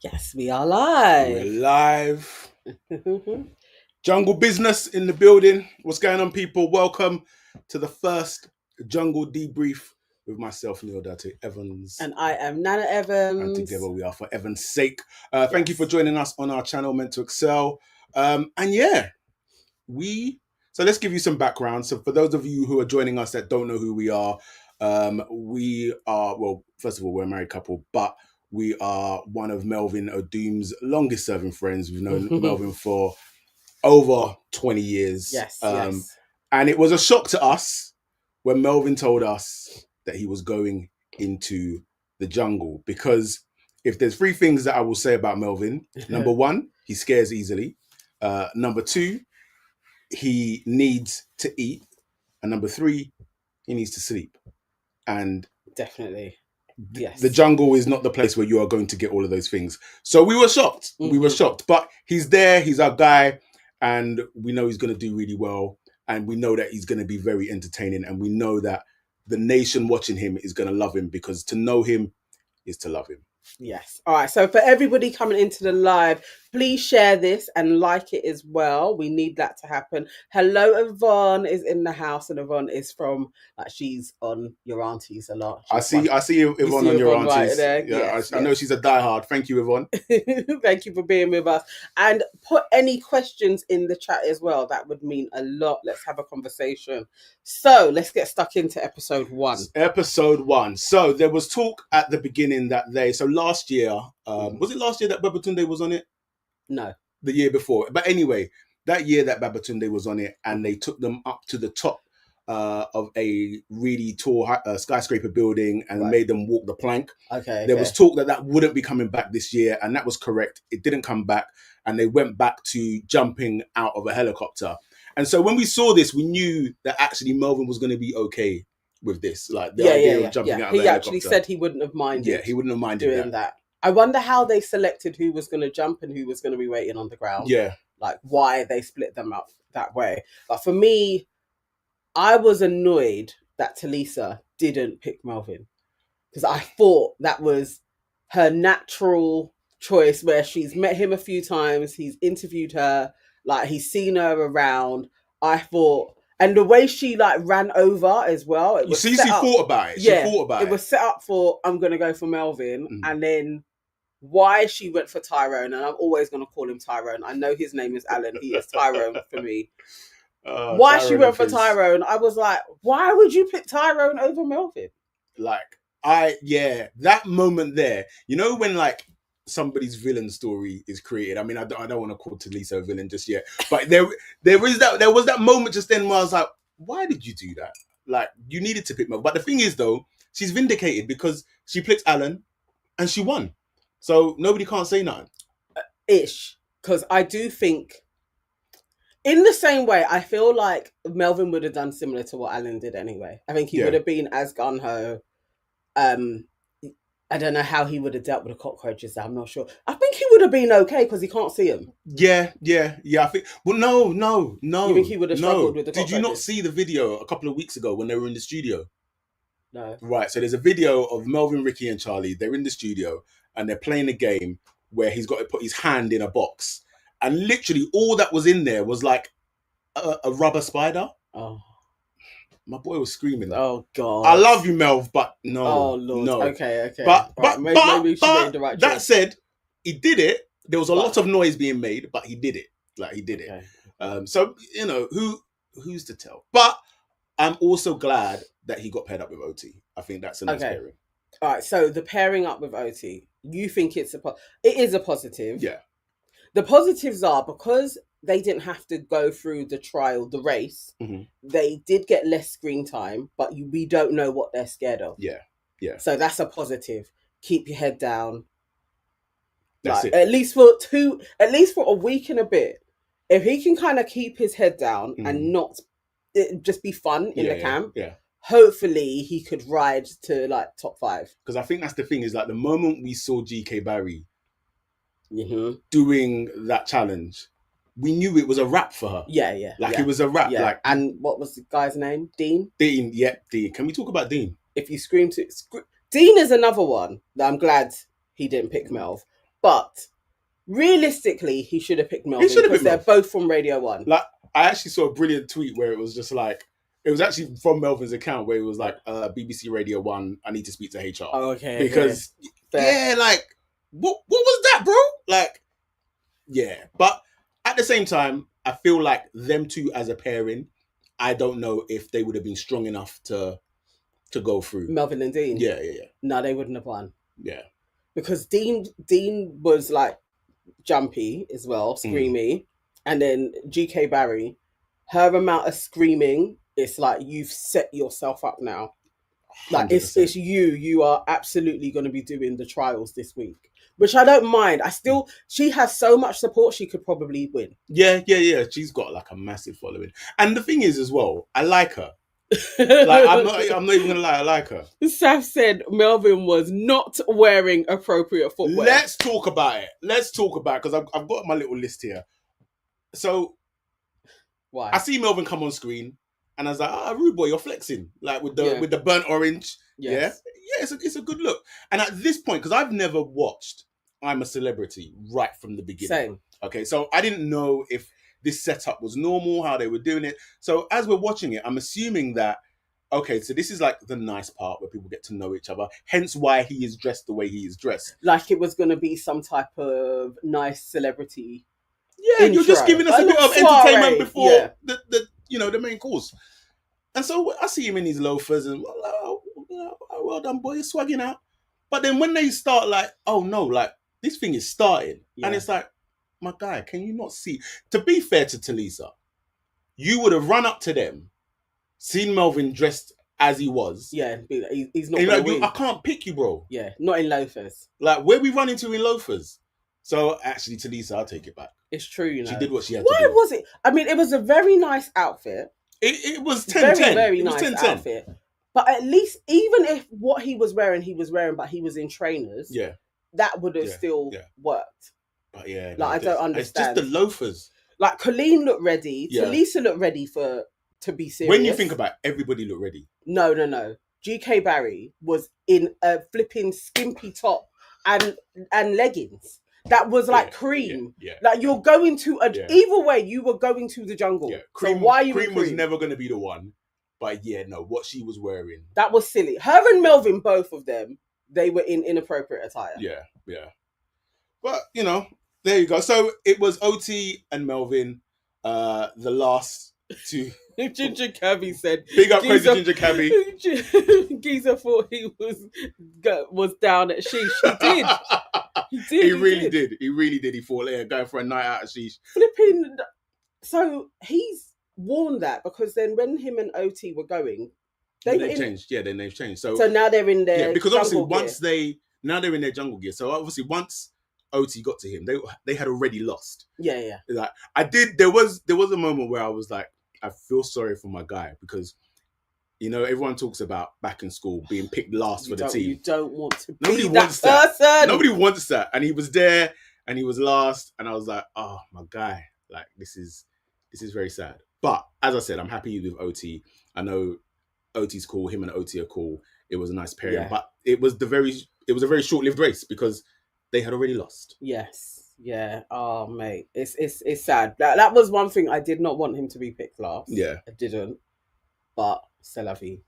Yes, we are We're live. live. Jungle Business in the building. What's going on, people? Welcome to the first Jungle Debrief with myself, Neil Date Evans. And I am Nana And Evans. together we are for Evan's sake. Thank you for Yes. joining us on our channel, Meant to Excel. And yeah, so let's give you some background. So for those of you who are joining us that don't know who we are, well, first of all, we're a married couple, but we are one of Melvin Odoom's longest serving friends. We've known Melvin for over 20 years. Yes. And it was a shock to us when Melvin told us that he was going into the jungle, because if there's three things that I will say about Melvin, number one, he scares easily. Number two, he needs to eat. And number three, he needs to sleep. And Definitely. Yes. the jungle is not the place where you are going to get all of those things. So we were shocked. We were shocked. But he's there. He's our guy. And we know he's going to do really well. And we know that he's going to be very entertaining. And we know that the nation watching him is going to love him, because to know him is to love him. Yes. All right. So for everybody coming into the live, please share this and like it as well. We need that to happen. Hello, Yvonne is in the house, and Yvonne is from she's on your aunties a lot. I see Yvonne on your aunties. Right there. Yeah, yes, I know she's a diehard. Thank you, Yvonne. Thank you for being with us. And put any questions in the chat as well. That would mean a lot. Let's have a conversation. So let's get stuck into episode 1. Episode 1. So there was talk at the beginning that last year, was it last year that Babatunde was on it? No. The year before. But anyway, that year that Babatunde was on it, and they took them up to the top of a really tall skyscraper building and made them walk the plank. There was talk that wouldn't be coming back this year, and that was correct. It didn't come back, and they went back to jumping out of a helicopter. And so when we saw this, we knew that actually Melvin was going to be okay with this. Like the idea of jumping out of a helicopter. He actually said he wouldn't have minded. Yeah, he wouldn't have minded doing that. I wonder how they selected who was going to jump and who was going to be waiting on the ground. Yeah. Like why they split them up that way. But for me, I was annoyed that Talisa didn't pick Melvin, because I thought that was her natural choice, where she's met him a few times, he's interviewed her, like he's seen her around. I thought, and the way she like ran over as well. It was she thought about it. She thought about it. It was set up for, I'm going to go for Melvin. And then why she went for Tyrone, and I'm always going to call him Tyrone. I know his name is Alan. He is Tyrone for me. Why Tyrone she went for Tyrone, I was like, why would you pick Tyrone over Melvin? Like, that moment there, you know, when like somebody's villain story is created. I mean, I don't want to call Talisa a villain just yet, but there was that moment just then where I was like, why did you do that? Like, you needed to pick Melvin. But the thing is, though, she's vindicated because she picked Alan and she won. So nobody can't say nothing. Ish. Because I do think, in the same way, I feel like Melvin would have done similar to what Alan did anyway. I think he would have been as gung-ho. I don't know how he would have dealt with the cockroaches. I'm not sure. I think he would have been okay because he can't see them. Yeah. I think. Well, no. You think he would have struggled with the cockroaches? Did you not see the video a couple of weeks ago when they were in the studio? No. Right. So there's a video of Melvin, Ricky, and Charlie. They're in the studio and they're playing a game where he's got to put his hand in a box, and literally all that was in there was like a rubber spider. Oh. My boy was screaming. Oh God! I love you, Melv, but no. Oh Lord. No. Okay. But maybe she made the right choice. That said, he did it. There was a lot of noise being made, but he did it. Like, he did it. So you know, who's to tell? But I'm also glad that he got paired up with OT. I think that's a nice pairing. All right. So the pairing up with OT, you think it is a positive? Yeah. The positives are because they didn't have to go through the race. Mm-hmm. They did get less screen time, but we don't know what they're scared of. Yeah. So that's a positive. Keep your head down. That's it. At least for a week and a bit, if he can kind of keep his head down and not just be fun in the camp. Yeah. Hopefully he could ride to like top 5. Because I think that's the thing, is like the moment we saw GK Barry doing that challenge, we knew it was a wrap for her. Yeah. It was a wrap. Yeah. Like, and what was the guy's name? Dean. Dean. Can we talk about Dean? If you scream Dean is another one that I'm glad he didn't pick Melv. But realistically, he should have picked Melvin because they're both from Radio 1. Like, I actually saw a brilliant tweet where it was just like, it was actually from Melvin's account where it was like, BBC Radio 1, I need to speak to HR. Oh, okay. Because, like, what was that, bro? Like, yeah. But at the same time, I feel like them two as a pairing, I don't know if they would have been strong enough to go through. Melvin and Dean? Yeah. No, they wouldn't have won. Yeah. Because Dean was like jumpy as well, screamy. And then GK Barry, her amount of screaming, it's like you've set yourself up now. Like 100%. It's you are absolutely going to be doing the trials this week, which I don't mind. She has so much support, she could probably win. Yeah. She's got like a massive following. And the thing is as well, I like her. Like, I'm not even gonna lie, I like her. Saf said Melvin was not wearing appropriate footwear. Let's talk about it because I've got my little list here. So why? I see Melvin come on screen and I was like, rude boy, you're flexing. Like with the burnt orange. Yes. Yeah, it's a good look. And at this point, because I've never watched I'm a Celebrity right from the beginning. Same. Okay, so I didn't know if this setup was normal, how they were doing it. So as we're watching it, I'm assuming that, okay, so this is like the nice part where people get to know each other. Hence why he is dressed the way he is dressed. Like it was going to be some type of nice celebrity. Yeah, intro. You're just giving us a bit of entertainment before the main course. And so I see him in his loafers and well done, boy, you're swagging out. But then when they start like, oh no, like this thing is starting. Yeah. And it's like, my guy, can you not see? To be fair to Talisa, you would have run up to them, seen Melvin dressed as he was. Yeah, he's not gonna win. I can't pick you, bro. Yeah, not in loafers. Like, where we run into in loafers? So actually, Talisa, I'll take it back. It's true, you know. She did what she had to do. Why was it? I mean, it was a very nice outfit. It was 10-10. Very nice 10-10. Outfit. But at least, even if what he was wearing, but he was in trainers. Yeah. That would have still worked. But yeah, I don't understand. It's just the loafers. Like Colleen looked ready. Yeah. Talisa looked ready to be serious. When you think about it, everybody looked ready. No. GK Barry was in a flipping skimpy top and leggings. That was like cream. Yeah. Like you're going to either way, you were going to the jungle. Yeah. Cream, so why you cream was never going to be the one. But what she was wearing. That was silly. Her and Melvin, both of them, they were in inappropriate attire. Yeah. But, there you go. So it was OT and Melvin, the last two. Ginger Cabby said, big up crazy Ginger Cabby. Geezer thought he was down at Sheesh. He did. He really did. He thought, going for a night out at Sheesh. Flipping. So he's worn that because then when him and OT were going, they've changed. Yeah, their names changed. So now they're in their because obviously now they're in their jungle gear. So obviously once OT got to him, they had already lost. Yeah. Like there was a moment where I was like, I feel sorry for my guy because everyone talks about back in school being picked last for the team. You don't want to be that person. Nobody wants that. And he was there and he was last. And I was like, oh, my guy. Like, this is very sad. But as I said, I'm happy with OT. I know OT's cool. Him and OT are cool. It was a nice pairing. Yeah. But it was a very short-lived race because they had already lost. Yes. Yeah. Oh, mate. It's sad. That was one thing I did not want him to be picked last. Yeah. I didn't. But c'est la vie.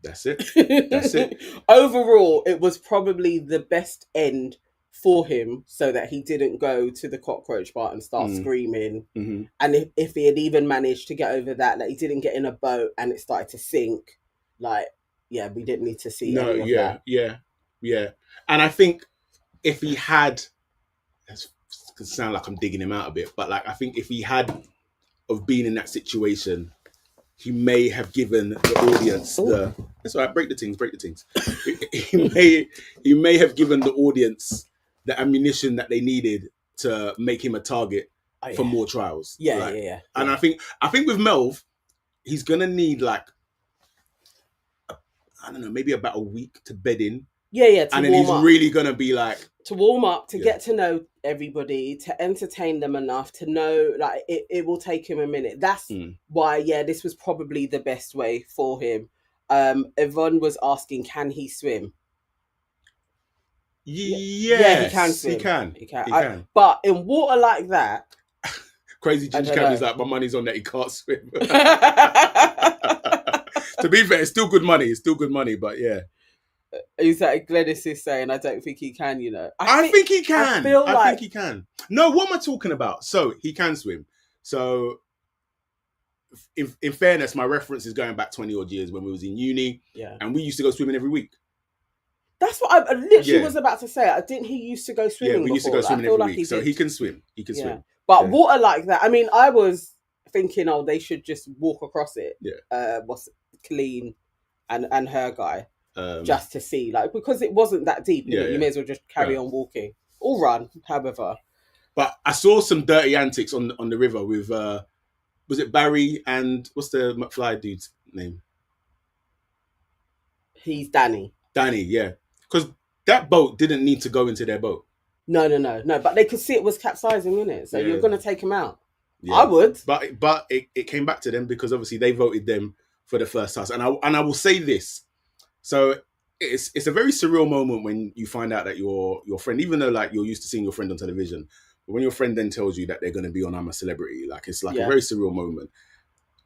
That's it. Overall, it was probably the best end for him so that he didn't go to the cockroach bar and start screaming. Mm-hmm. And if he had even managed to get over that he didn't get in a boat and it started to sink, we didn't need to see any of that. Yeah. And I think if he had, it could sound like I'm digging him out a bit, but I think if he had of been in that situation, he may have given the audience that's all right, break the things. he may have given the audience the ammunition that they needed to make him a target for more trials. Yeah. And I think with Melv, he's gonna need I don't know, maybe about a week to bed in. Yeah, and then he's really gonna be to warm up, to get to know everybody, to entertain them enough, to know it will take him a minute. That's why, this was probably the best way for him. Yvonne was asking, can he swim? Yes, he can swim. He can. But in water like that, Crazy Ginger Cabby's like, my money's on that he can't swim. To be fair, it's still good money. It's still good money, but yeah. Is that Glennis is saying, I don't think he can, you know. I think he can. I think he can. No, what am I talking about? So, he can swim. So, in fairness, my reference is going back 20 odd years when we was in uni. Yeah. And we used to go swimming every week. That's what I literally was about to say. Didn't he used to go swimming? Yeah, we used to go swimming every week. So he can swim. He can swim. But water like that, I mean, I was thinking, they should just walk across it. Yeah. What's clean and her guy. Just to see, like, because it wasn't that deep, you may as well just carry on walking or run, however. But I saw some dirty antics on the river with, was it Barry and what's the McFly dude's name? He's Danny. Danny, yeah. Because that boat didn't need to go into their boat. No. But they could see it was capsizing, innit? So you're going to take him out. Yeah. I would. But it came back to them because obviously they voted them for the first task. And I will say this. So it's a very surreal moment when you find out that your friend, even though like you're used to seeing your friend on television, but when your friend then tells you that they're going to be on I'm a Celebrity, like it's like a very surreal moment.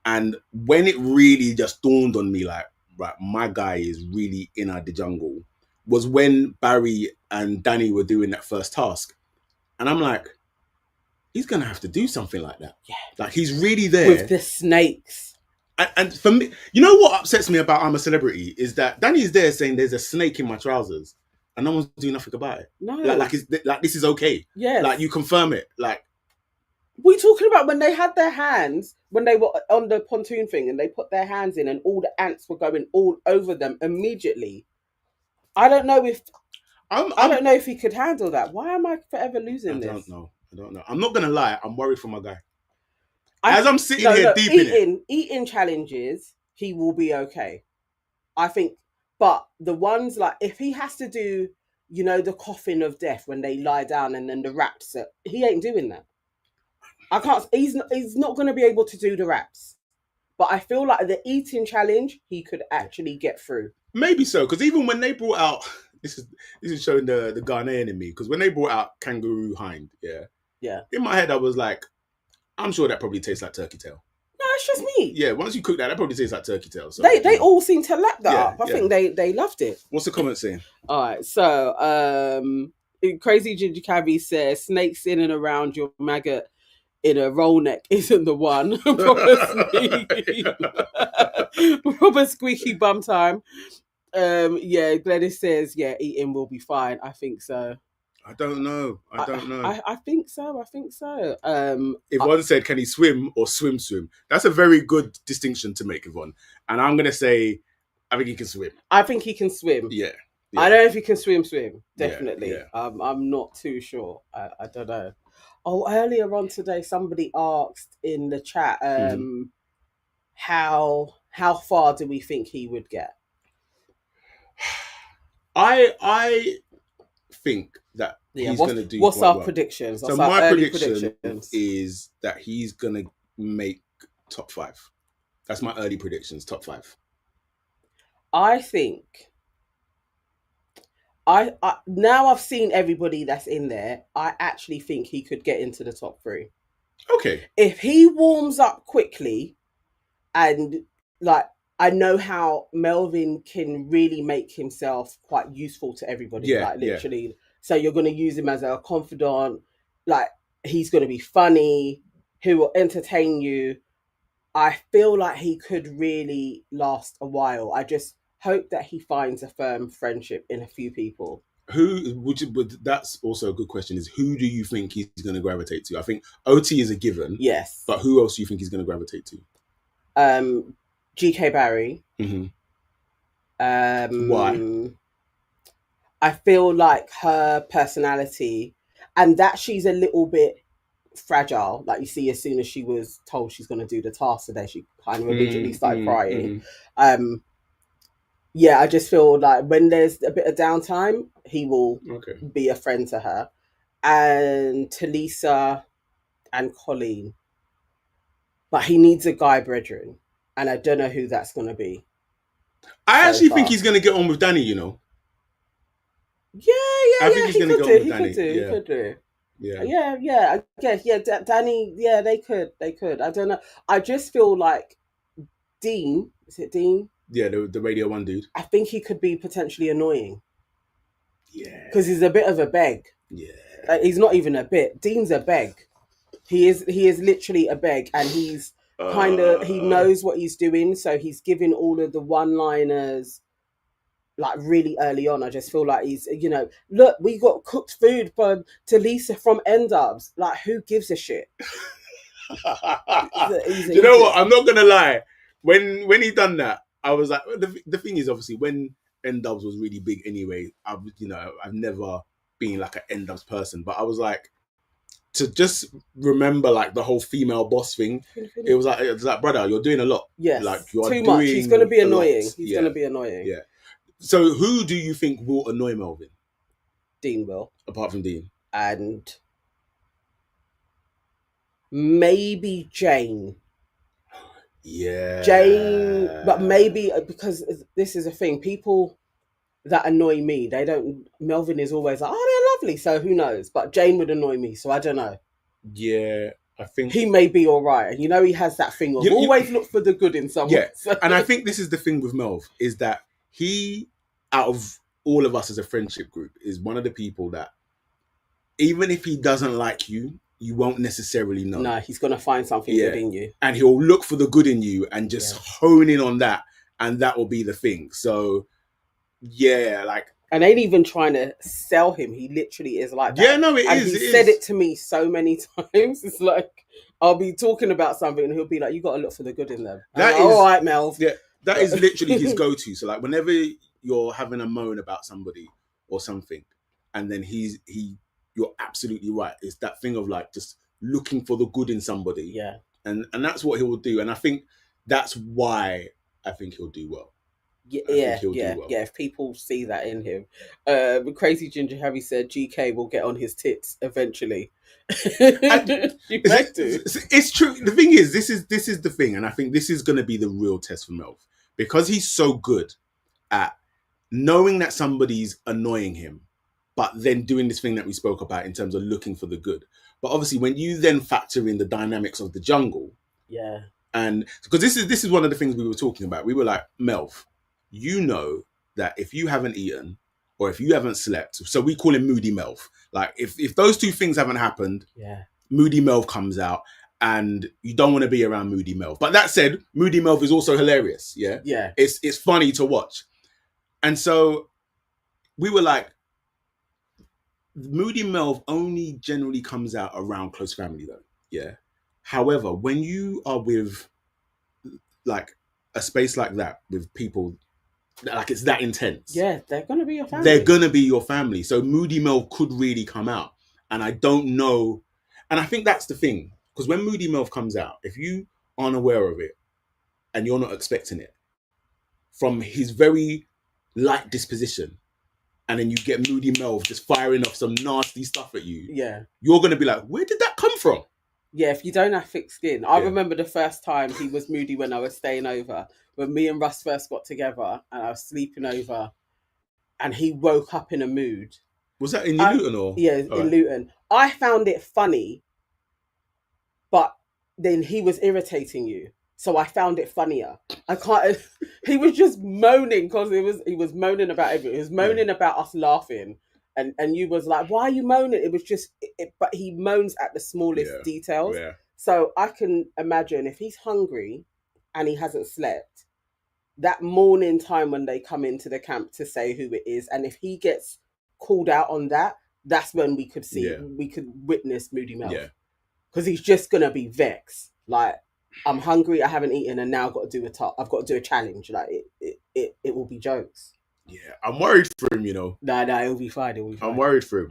And when it really just dawned on me, like, right, my guy is really in the jungle, was when Barry and Danny were doing that first task. And I'm like, he's going to have to do something like that. Yeah. Like he's really there. With the snakes. And for me, you know what upsets me about I'm a Celebrity is that Danny's there saying there's a snake in my trousers and no one's doing nothing about it. No. Like this is okay. Yeah. Like you confirm it. Like, we talking about when they had their hands, when they were on the pontoon thing and they put their hands in and all the ants were going all over them immediately. I don't know if I don't know if he could handle that. Why am I forever losing this? I don't know. I'm not gonna lie. I'm worried for my guy. As I'm sitting here deep in it. Eating challenges, he will be okay. I think, but the ones like if he has to do, the coffin of death when they lie down and then the raps, he ain't doing that. I can't. He's not going to be able to do the raps. But I feel like the eating challenge, he could actually get through. Maybe so, because even when they brought out this is showing the Ghanaian in me, because when they brought out kangaroo hind, in my head I was like, I'm sure that probably tastes like turkey tail. No, it's just meat. Yeah, once you cook that probably tastes like turkey tail. So they all seem to lap that up. I think they loved it. What's the comment saying? All right, so Crazy Ginger Cabby says snakes in and around your maggot in a roll neck isn't the one. Proper squeaky bum time. Glennis says, eating will be fine. I think so. I don't know. I think so. Yvonne said, can he swim or swim? That's a very good distinction to make, Yvonne. And I'm going to say, I think he can swim. I think he can swim. Yeah. I don't know if he can swim. Definitely. Yeah. I'm not too sure. I don't know. Oh, earlier on today, somebody asked in the chat, how far do we think he would get? I think that he's going to do. What's our predictions? So my prediction is that he's going to make top 5. That's my early predictions, top 5. I think. I now I've seen everybody that's in there. I actually think he could get into the top 3. Okay. If he warms up quickly, and like I know how Melvin can really make himself quite useful to everybody. Literally. Yeah. So you're going to use him as a confidant. Like he's going to be funny. He will entertain you. I feel like he could really last a while. I just hope that he finds a firm friendship in a few people. That's also a good question, is who do you think he's going to gravitate to? I think OT is a given. Yes. But who else do you think he's going to gravitate to? GK Barry. Mm-hmm. Why? I feel like her personality and that she's a little bit fragile. Like you see, as soon as she was told she's going to do the task today, she kind of immediately started crying. I just feel like when there's a bit of downtime, he will be a friend to her. And Talisa and Colleen. But he needs a guy brethren. And I don't know who that's going to be. I actually think he's going to get on with Danny, I think he's going to get on with Danny. He could do. Yeah. I guess. Yeah, Danny. Yeah, they could. I don't know. I just feel like Dean. Is it Dean? Yeah, the Radio 1 dude. I think he could be potentially annoying. Yeah. Because he's a bit of a beg. Yeah. He's not even a bit. Dean's a beg. He is literally a beg, and he's kind of, he knows what he's doing, so he's giving all of the one-liners like really early on. I just feel like he's, look, we got cooked food from Talisa from N-Dubs. Like, who gives a shit? You know what? I'm not gonna lie. When he done that, I was like, the thing is, obviously, when N-Dubs was really big anyway, I've never been like an N-Dubs person, but I was like, to just remember like the whole female boss thing, it was like, brother, you're doing a lot. Yes, like you're too much. He's going to be annoying. He's going to be annoying. Yeah. So who do you think will annoy Melvin? Dean will. Apart from Dean. And maybe Jane. Yeah. Jane, but maybe, because this is a thing, people that annoy me, Melvin is always like, oh, they're lovely, so who knows? But Jane would annoy me, so I don't know. Yeah, I think he may be all right. And he has that thing of always look for the good in someone. Yeah, so. And I think this is the thing with Melv, is that he, out of all of us as a friendship group, is one of the people that even if he doesn't like you, you won't necessarily know. No, he's going to find something good in you. And he'll look for the good in you and just hone in on that, and that will be the thing. So, yeah, like... And ain't even trying to sell him. He literally is like that. Yeah, no, it and is. He said it to me so many times. It's like, I'll be talking about something and he'll be like, you got to look for the good in them. That is, all right, Mel. Yeah, that is literally his go-to. So, like, whenever you're having a moan about somebody or something, and then you're absolutely right. It's that thing of, like, just looking for the good in somebody. Yeah. And that's what he will do. And I think that's why I think he'll do well. Yeah. If people see that in him, Crazy Ginger Harry said GK will get on his tits eventually. It's true. The thing is, this is the thing, and I think this is going to be the real test for Melv, because he's so good at knowing that somebody's annoying him, but then doing this thing that we spoke about in terms of looking for the good. But obviously, when you then factor in the dynamics of the jungle, and because this is one of the things we were talking about, we were like, Melv, you know that if you haven't eaten or if you haven't slept, so we call him Moody Melv. Like if those two things haven't happened, Moody Melv comes out, and you don't want to be around Moody Melv. But that said, Moody Melv is also hilarious. Yeah. It's funny to watch. And so we were like, Moody Melv only generally comes out around close family though. Yeah. However, when you are with like a space like that with people, like it's that intense. Yeah, they're going to be your family. They're going to be your family. So Moody Melv could really come out. And I don't know. And I think that's the thing. Because when Moody Melv comes out, if you aren't aware of it and you're not expecting it, from his very light disposition, and then you get Moody Melv just firing off some nasty stuff at you, you're going to be like, where did that come from? Yeah, if you don't have thick skin. I remember the first time he was moody when I was staying over, when me and Russ first got together and I was sleeping over and he woke up in a mood. Was that in Luton or? Yeah, in Luton. I found it funny, but then he was irritating you. So I found it funnier. He was just moaning because he was moaning about everything. He was moaning about us laughing. And you was like, why are you moaning? It was just, but he moans at the smallest details. Yeah. So I can imagine if he's hungry and he hasn't slept, that morning time when they come into the camp to say who it is, and if he gets called out on that, that's when we could see, we could witness Moody Melv. Yeah. Because he's just going to be vexed. Like, I'm hungry, I haven't eaten, and now I've got to do a challenge. Like, it will be jokes. Yeah, I'm worried for him, you know. No, it'll be fine. I'm worried for him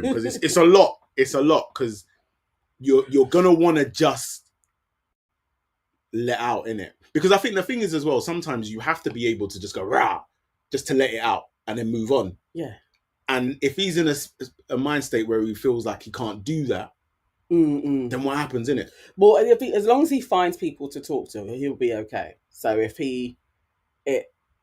because it's a lot. It's a lot because you're gonna want to just let out in it. Because I think the thing is as well, sometimes you have to be able to just go rah, just to let it out and then move on. Yeah. And if he's in a mind state where he feels like he can't do that, then what happens in it? Well, as long as he finds people to talk to, he'll be okay. So if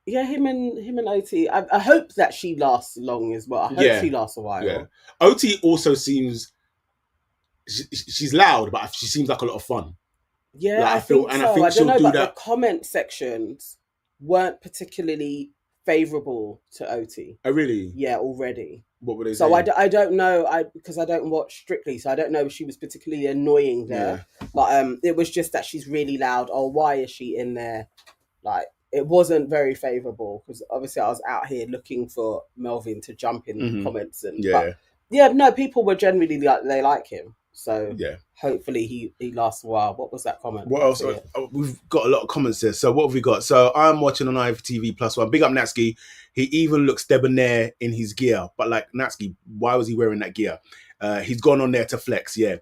Yeah, him and OT. I hope that she lasts long as well. I hope she lasts a while. Yeah. OT also seems she's loud, but she seems like a lot of fun. Yeah, like, I think so. I don't know, but the comment sections weren't particularly favourable to OT. Oh, really? Yeah, already. What were they saying? I don't know, because I don't watch Strictly, so I don't know if she was particularly annoying there. Yeah. But it was just that she's really loud. Oh, why is she in there? Like, it wasn't very favourable, because obviously I was out here looking for Melvin to jump in comments. But people were generally like, they like him. So hopefully he lasts a while. What was that comment? What else? We've got a lot of comments there. So what have we got? So I'm watching on ITV+1. Big up Natsuki. He even looks debonair in his gear. But like, Natsuki, why was he wearing that gear? He's gone on there to flex, yeah.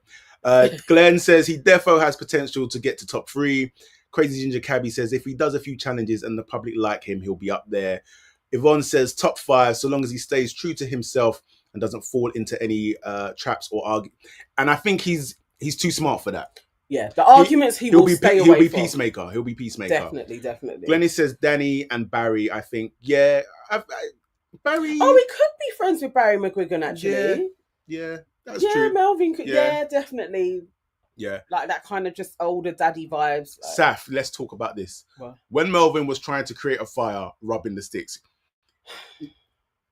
Glenn says he defo has potential to get to top 3. Crazy Ginger Cabby says if he does a few challenges and the public like him, he'll be up there. Yvonne says top 5, so long as he stays true to himself and doesn't fall into any traps or argue. And I think he's too smart for that. Yeah, the arguments he'll be stay away from. He'll be peacemaker. He'll be peacemaker. Definitely. Glennie says Danny and Barry. I think, Barry. Oh, we could be friends with Barry McGuigan, actually. Yeah, that's true. Yeah, Melvin could. Yeah, definitely. Yeah. Like that kind of just older daddy vibes. Saf, let's talk about this. What? When Melvin was trying to create a fire, rubbing the sticks.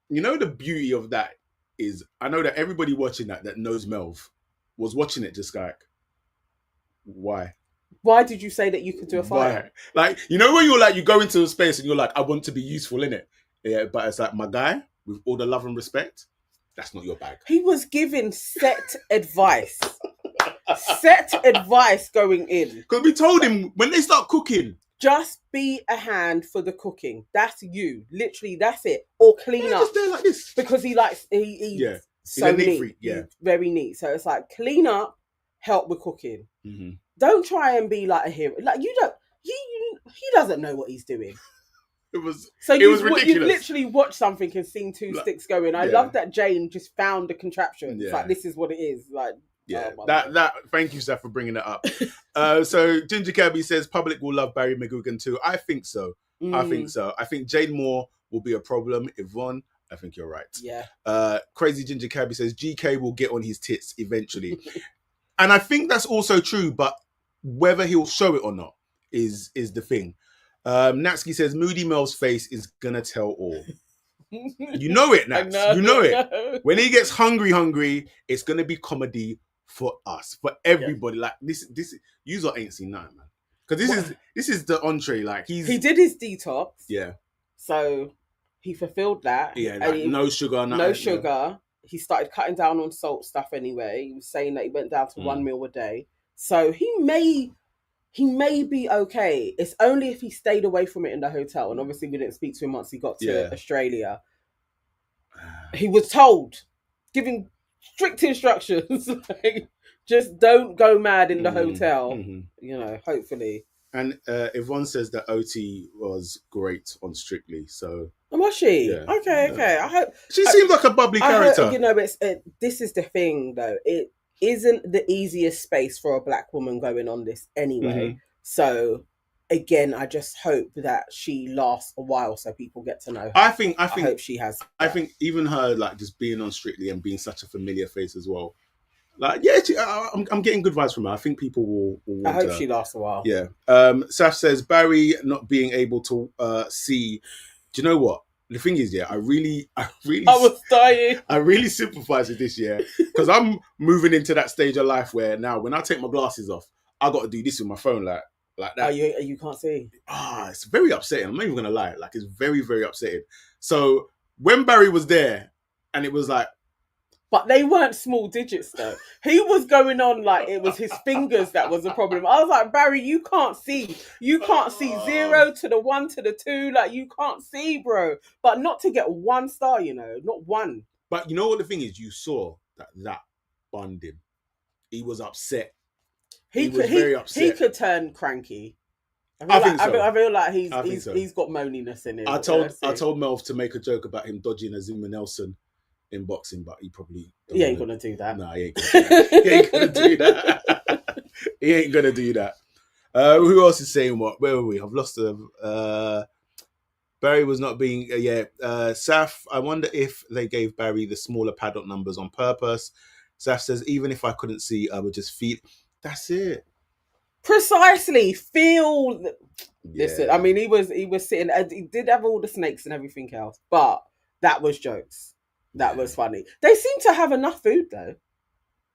You know, the beauty of that is, I know that everybody watching that knows Melv was watching it just like, why? Why did you say that you could do a fire? Why? Like, you know when you're like, you go into a space and you're like, I want to be useful in it. Yeah, but it's like, my guy, with all the love and respect, that's not your bag. He was giving set advice. Set advice going in. Because we told him, when they start cooking, just be a hand for the cooking. That's you. Literally, that's it. Or clean up. Just there like this. Because he's so neat. Freak, yeah. He's very neat. So it's like, clean up, help with cooking. Mm-hmm. Don't try and be like a hero. Like, he doesn't know what he's doing. It was ridiculous. You literally watched something and seen 2 sticks going. I love that Jane just found the contraption. It's like, this is what it is. Like, yeah, thank you, Seth, for bringing it up. So Ginger Kirby says public will love Barry McGuigan too. I think so. I think Jade Moore will be a problem. Yvonne, I think you're right. Yeah. Crazy Ginger Kirby says GK will get on his tits eventually. And I think that's also true, but whether he'll show it or not is the thing. Natsuki says Moody Mel's face is gonna tell all. You know it, Nats. You know it. When he gets hungry, it's gonna be comedy for us, for everybody. Yeah. Like this user ain't seen nothing, man. Because this is the entree. Like he did his detox. Yeah. So he fulfilled that. Yeah. Like, no sugar. No sugar. Yeah. He started cutting down on salt stuff anyway. He was saying that he went down to 1 meal a day. So he may be okay. It's only if he stayed away from it in the hotel. And obviously we didn't speak to him once he got to Australia. He was told, giving strict instructions, like, just don't go mad in the hotel. Mm-hmm. You know, hopefully. And Yvonne says that OT was great on Strictly. So was she? Yeah. Okay. I hope she seems like a bubbly character. This is the thing though. It isn't the easiest space for a black woman going on this anyway. Mm-hmm. So again, I just hope that she lasts a while so people get to know her. I hope she has. I think even her, like, just being on Strictly and being such a familiar face as well. Like, yeah, I'm getting good vibes from her. I think people will want I hope she lasts a while. Yeah. Sash says Barry not being able to see. Do you know what? The thing is, I was dying. I really sympathize with this, because I'm moving into that stage of life where now when I take my glasses off, I got to do this with my phone, like that. Oh, you can't see. It's very upsetting. I'm not even gonna lie. Like, it's very, very upsetting. So when Barry was there, and it was like, but they weren't small digits though. He was going on like it was his fingers that was the problem. I was like, Barry, you can't see. You can't see 0 to the 1 to the 2. Like, you can't see, bro. But not to get 1 star, not 1. But you know what the thing is? You saw that bond him. He was upset. He was very upset. He could turn cranky. I feel like he's got moaniness in him. I told Melv to make a joke about him dodging a Zuma Nelson in boxing, but he probably he ain't gonna do that. No, he ain't gonna do that. He ain't gonna do that. Who else is saying what? Where were we? I've lost them. Barry was not being Saf, I wonder if they gave Barry the smaller paddock numbers on purpose. Saf says, even if I couldn't see, I would just feel. That's it. Precisely. Feel. Listen, I mean, he was sitting. He did have all the snakes and everything else, but that was jokes. That was funny. They seem to have enough food though.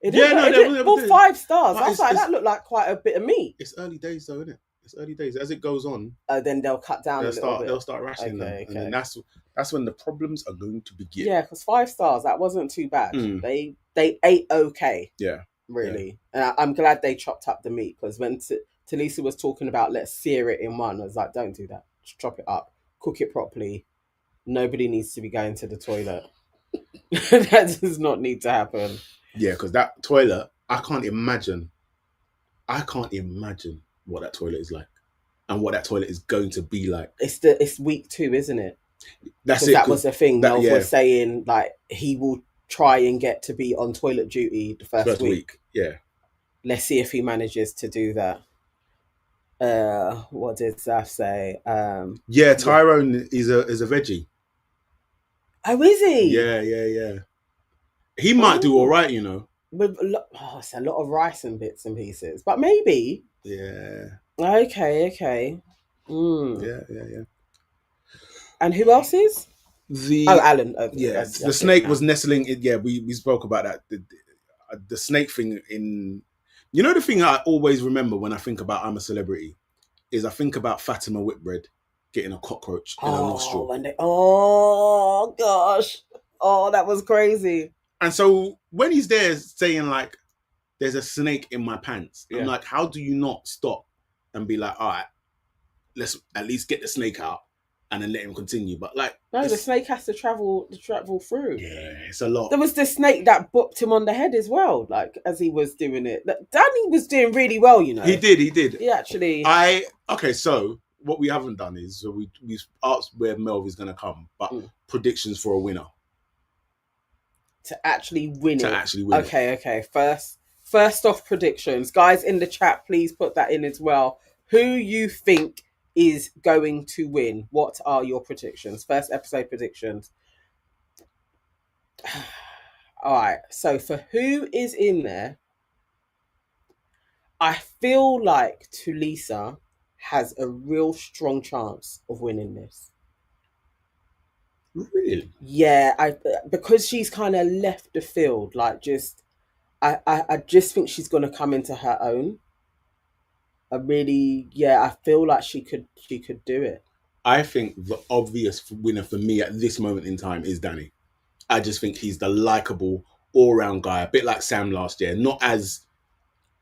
Well, 5 stars. I was like, that looked like quite a bit of meat. It's early days though, isn't it? It's early days. As it goes on, then they'll cut down. They'll start rationing them, and then that's when the problems are going to begin. Yeah, because 5 stars, that wasn't too bad. They ate okay. Yeah, really. Yeah. And I'm glad they chopped up the meat, because when Talisa was talking about let's sear it in one, I was like, don't do that. Just chop it up, cook it properly. Nobody needs to be going to the toilet. That does not need to happen. Yeah, because that toilet, I can't imagine what that toilet is like, and what that toilet is going to be like. It's week 2, isn't it? That's it. That was the thing. Melv was saying, like, he will try and get to be on toilet duty the first week. Yeah. Let's see if he manages to do that. What did Zaf say? Tyrone is a veggie. Oh, is he? Yeah. He might do all right, you know. With it's a lot of rice and bits and pieces, but maybe. Yeah. Okay. Yeah. And who else is? Alan. The snake was nestling. We spoke about that. The snake thing in. You know, the thing I always remember when I think about I'm a Celebrity is I think about Fatima Whitbread getting a cockroach in her nostril. Oh gosh. Oh, that was crazy. And so when he's there saying, like, there's a snake in my pants, I'm like, how do you not stop and be like, all right, let's at least get the snake out and then let him continue? But like, no, the snake has to travel through. Yeah, it's a lot. There was the snake that bopped him on the head as well, like, as he was doing it. Danny was doing really well, you know. He did. He actually. So what we haven't done is we asked where Melv is going to come, but predictions for a winner. To actually win it. Okay. First off, predictions. Guys in the chat, please put that in as well. Who you think is going to win? What are your predictions? First episode predictions. All right. So for who is in there, I feel like Tulisa has a real strong chance of winning this. Really? Yeah, because she's kind of left the field. Like, I just think she's gonna come into her own. I feel like she could do it. I think the obvious winner for me at this moment in time is Danny. I just think he's the likable all-round guy, a bit like Sam last year. Not as,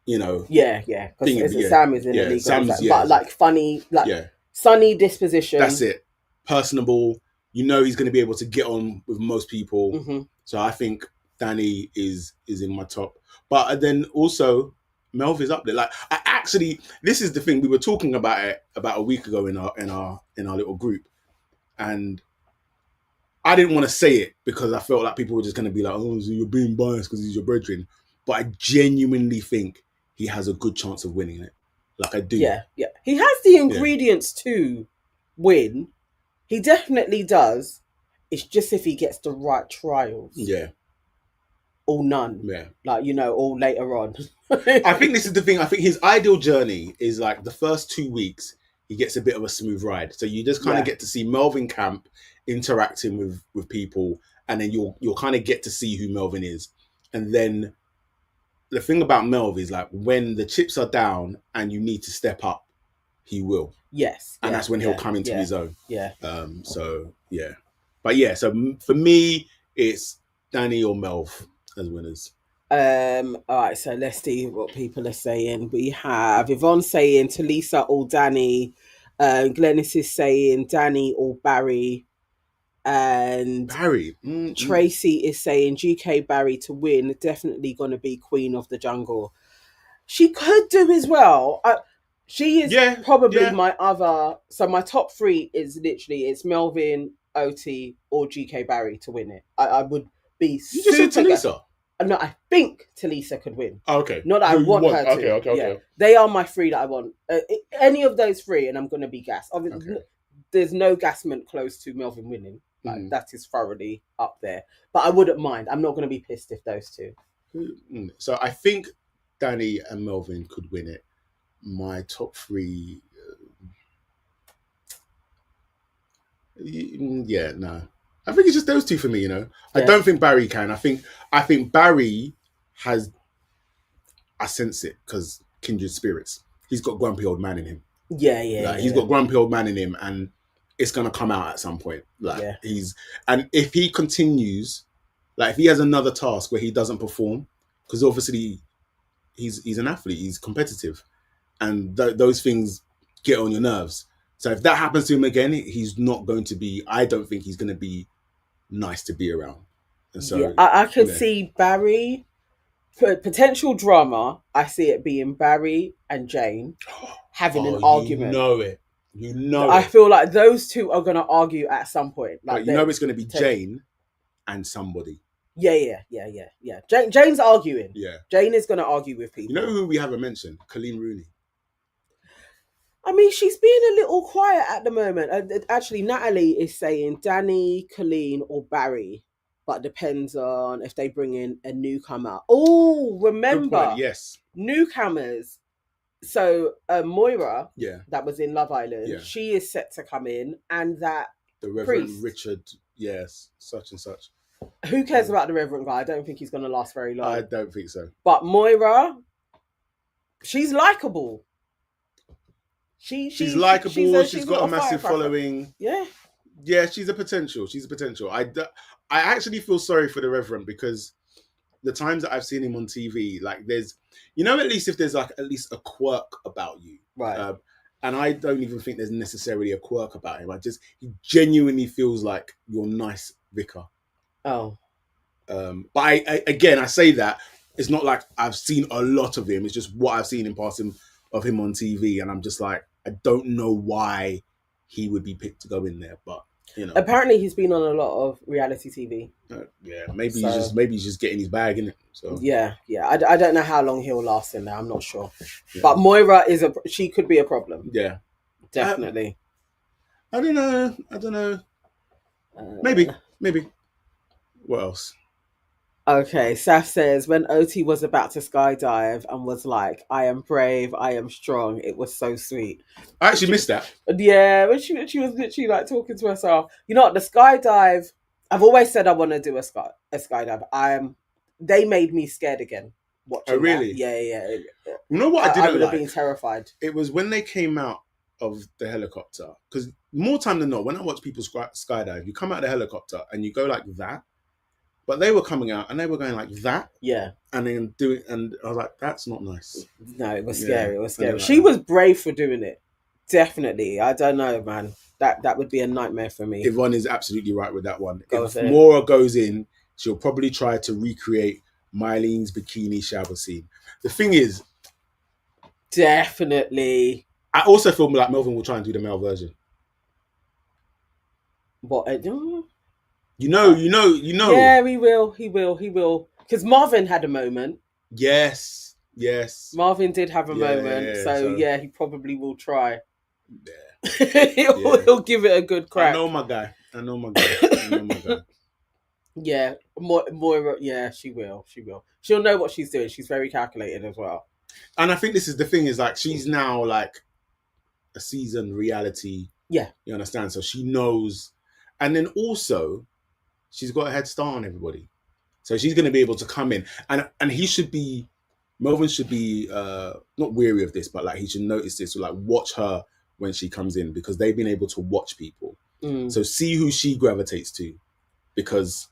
you know. Yeah. Because Sam is in the league, but like funny, sunny disposition. That's it. Personable. You know he's going to be able to get on with most people. Mm-hmm. So I think Danny is in my top. But then also, Melv is up there. Like, this is the thing, we were talking about it about a week ago in our little group, and I didn't want to say it because I felt like people were just going to be like, oh, so you're being biased because he's your brethren. But I genuinely think he has a good chance of winning it. Like, I do. Yeah. He has the ingredients to win. He definitely does. It's just if he gets the right trials. Yeah. Or none. Yeah. Like, you know, or later on. I think this is the thing. I think his ideal journey is like the first 2 weeks, he gets a bit of a smooth ride. So you just kind of get to see Melvin Camp interacting with people, and then you'll kind of get to see who Melvin is. And then the thing about Melv is, like, when the chips are down and you need to step up, he will. Yes. And that's when he'll come into his own. Yeah. So for me, it's Danny or Melv as winners. All right, so let's see what people are saying. We have Yvonne saying Tulisa or Danny. Glennis is saying Danny or Barry. And Barry. Tracy is saying GK Barry to win. Definitely going to be Queen of the Jungle. She could do as well. She is probably my other. So my top 3 is literally it's Melvin, OT, or GK Barry to win it. I would be. You just said Tulisa. No, I think Tulisa could win. Oh, okay. Not that I want her to. Okay. They are my 3 that I want. Any of those 3, and I'm going to be gassed. there's no gasment close to Melvin winning. Like that is thoroughly up there. But I wouldn't mind. I'm not going to be pissed if those two. So I think Danny and Melvin could win it. My top three. Yeah, no. I think it's just those two for me. You know, I don't think Barry can. I think Barry has. I sense it because kindred spirits. He's got grumpy old man in him. He's got grumpy old man in him, and it's gonna come out at some point. And if he continues, like if he has another task where he doesn't perform, because obviously he's an athlete, he's competitive, and those things get on your nerves. So if that happens to him again, he's not going to be. I don't think he's going to be nice to be around. And so I could see Barry. For potential drama, I see it being Barry and Jane having an argument. You know I it. feel like those two are going to argue at some point. Like, but it's going to be Jane and somebody. Yeah. Jane's arguing. Yeah. Jane is going to argue with people. You know who we haven't mentioned? Colleen Rooney. I mean, she's being a little quiet at the moment. Actually, Natalie is saying Danny, Colleen, or Barry. But depends on if they bring in a newcomer. Oh, remember, yes, newcomers. So Moira, that was in Love Island, she is set to come in, and that the Reverend Richard, such and such. Who cares about the Reverend guy? I don't think he's going to last very long. I don't think so. But Moira, she's likable. She's likable. She's got a massive following. Yeah, she's a potential. I actually feel sorry for the Reverend because the times that I've seen him on TV, like there's, at least if there's like at least a quirk about you, right? And I don't even think there's necessarily a quirk about him. He genuinely feels like your nice vicar. Oh, but I say that it's not like I've seen a lot of him. It's just what I've seen in passing of him on TV, and I'm just like, I don't know why he would be picked to go in there, but. Apparently he's been on a lot of reality TV. Maybe he's just getting his bag in it. So I don't know how long he'll last in there. I'm not sure, but Moira she could be a problem. Yeah, definitely. I don't know. Maybe. What else? Okay, Saf says when OT was about to skydive and was like, "I am brave, I am strong." It was so sweet. I actually missed that. Yeah, when she was literally like talking to herself. You know what? The skydive. I've always said I want to do a skydive. They made me scared again. Watching. Oh really? That. Yeah. You know what I didn't like? I would have been terrified. It was when they came out of the helicopter. Because more time than not, when I watch people skydive, you come out of the helicopter and you go like that. But they were coming out and they were going like that. Yeah. And then and I was like, that's not nice. No, it was scary. It was scary. She was brave for doing it. Definitely. I don't know, man. That would be a nightmare for me. Yvonne is absolutely right with that one. If Maura goes in, she'll probably try to recreate Myleen's bikini shower scene. The thing is... Definitely. I also feel like Melvin will try and do the male version. What? You know. Yeah, he will. Because Marvin had a moment. Yes. Marvin did have a moment. So he probably will try. Yeah. He'll give it a good crack. I know my guy. Yeah. Moira, she will. She'll know what she's doing. She's very calculated as well. And I think this is the thing is like, she's now like a seasoned reality. Yeah. You understand? So she knows. And then also... she's got a head start on everybody. So she's going to be able to come in. And Melvin should be not weary of this, but like he should notice this, or like watch her when she comes in, because they've been able to watch people. So see who she gravitates to, because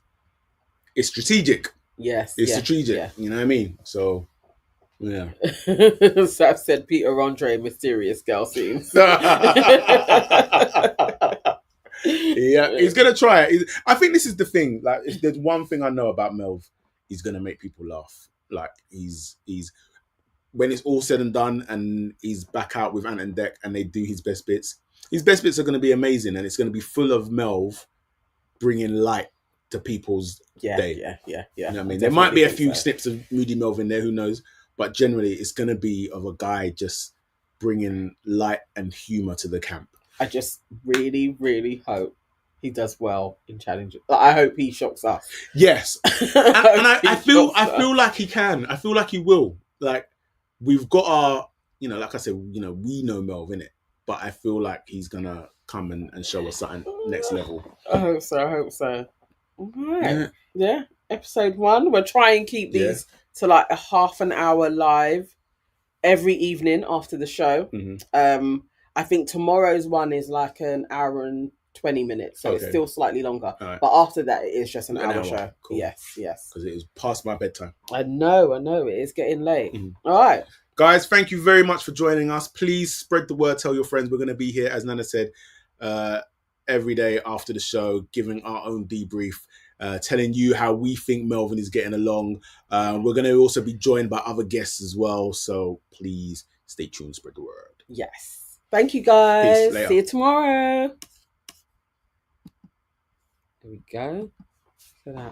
it's strategic. Yes. It's strategic. Yeah. You know what I mean? So, yeah. Saf said Peter Andre, mysterious girl scenes. Yeah, he's gonna try it. I think this is the thing. Like, if there's one thing I know about Melv, he's gonna make people laugh. Like, he's when it's all said and done, and he's back out with Ant and Dec, and they do his best bits. His best bits are gonna be amazing, and it's gonna be full of Melv bringing light to people's day. Yeah. You know what I mean? There might be a few snips of Moody Melvin there, who knows? But generally, it's gonna be of a guy just bringing light and humor to the camp. I just really, really hope he does well in challenges. I hope he shocks us. Yes, and I feel like he can. I feel like he will. Like we've got our, like I said, we know Melvin, innit? But I feel like he's gonna come and show us something next level. I hope so. All right. Yeah. Episode 1. We'll try and keep these to like a half an hour live every evening after the show. I think tomorrow's one is like an hour and 20 minutes, so it's still slightly longer. Right. But after that, it is just an hour show. Cool. Yes. Because it is past my bedtime. I know. It is getting late. All right. Guys, thank you very much for joining us. Please spread the word, tell your friends. We're going to be here, as Nana said, every day after the show, giving our own debrief, telling you how we think Melvin is getting along. We're going to also be joined by other guests as well. So please stay tuned, spread the word. Yes. Thank you, guys. See you tomorrow. There we go. Look at that.